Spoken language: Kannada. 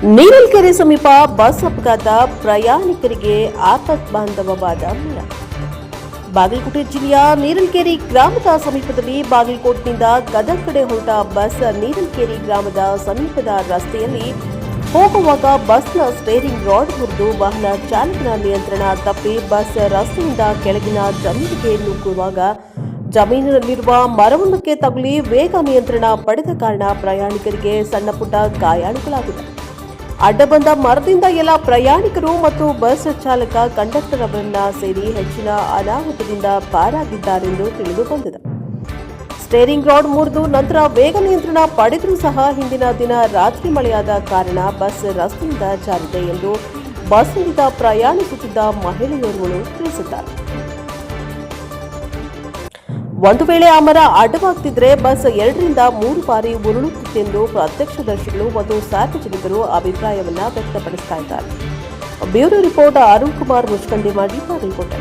ನೀರಲ್ಕೆರೆ ಸಮೀಪ ಬಸ್ ಅಪಘಾತ, ಪ್ರಯಾಣಿಕರಿಗೆ ಆಪತ್ಬಾಂಧವವಾದ ಮರ. ಬಾಗಲಕೋಟೆ ಜಿಲ್ಲೆಯ ನೀರಲ್ಕೆರೆ ಗ್ರಾಮದ ಸಮೀಪದಲ್ಲಿ ಬಾಗಲಕೋಟ್ನಿಂದ ಗದಗ ಕಡೆ ಹೊರಟ ಬಸ್ ನೀರಲ್ಕೆರೆ ಗ್ರಾಮದ ಸಮೀಪದ ರಸ್ತೆಯಲ್ಲಿ ಹೋಗುವಾಗ ಬಸ್ನ ಸ್ಟೇರಿಂಗ್ ರಾಡ್ ಮುರಿದು ವಾಹನ ಚಾಲಕನ ನಿಯಂತ್ರಣ ತಪ್ಪಿ ಬಸ್ ರಸ್ತೆಯಿಂದ ಕೆಳಗಿನ ಜಮೀನಿಗೆ ನುಗ್ಗುವಾಗ ಜಮೀನಿನಲ್ಲಿರುವ ಮರವೊಂದಕ್ಕೆ ತಗುಲಿ ವೇಗ ನಿಯಂತ್ರಣ ಪಡೆದ ಕಾರಣ ಪ್ರಯಾಣಿಕರಿಗೆ ಸಣ್ಣಪುಟ್ಟ ಗಾಯಾಳುಗಳಾಗಿದೆ. ಅಡ್ಡ ಬಂದ ಮರದಿಂದ ಎಲ್ಲ ಪ್ರಯಾಣಿಕರು ಮತ್ತು ಬಸ್ ಚಾಲಕ ಕಂಡಕ್ಟರ್ ಅವರನ್ನ ಸೇರಿ ಹೆಚ್ಚಿನ ಅನಾಹುತದಿಂದ ಪಾರಾಗಿದ್ದಾರೆಂದು ತಿಳಿದು ಬಂದಿದೆ. ಸ್ಟೇರಿಂಗ್ ರಾಡ್ ಮುರಿದು ನಂತರ ವೇಗ ನಿಯಂತ್ರಣ ಪಡೆದರೂ ಸಹ ಹಿಂದಿನ ದಿನ ರಾತ್ರಿ ಮಳೆಯಾದ ಕಾರಣ ಬಸ್ ರಸ್ತೆಯಿಂದ ಜಾರಿದೆ ಎಂದು ಬಸ್ನಿಂದ ಪ್ರಯಾಣಿಸುತ್ತಿದ್ದ ಮಹಿಳೆಯರು ತಿಳಿಸಿದ್ದಾರೆ. ಒಂದು ವೇಳೆ ಆ ಮರ ಅಡ್ಡವಾಗ್ತಿದ್ರೆ ಬಸ್ 2ರಿಂದ 3 ಬಾರಿ ಉರುಳುತ್ತಿತ್ತೆಂದು ಪ್ರತ್ಯಕ್ಷದರ್ಶಿಗಳು ಮತ್ತು ಸಾರ್ವಜನಿಕರು ಅಭಿಪ್ರಾಯವನ್ನ ವ್ಯಕ್ತಪಡಿಸುತ್ತಾ ಇದ್ದಾರೆ. ಬ್ಯೂರೋ ರಿಪೋರ್ಟ್ ಅರುಣ್ ಕುಮಾರ್ ಮುಚ್ಕಂಡಿ ಮಾಡಿ ಬಾಗಲಕೋಟೆ.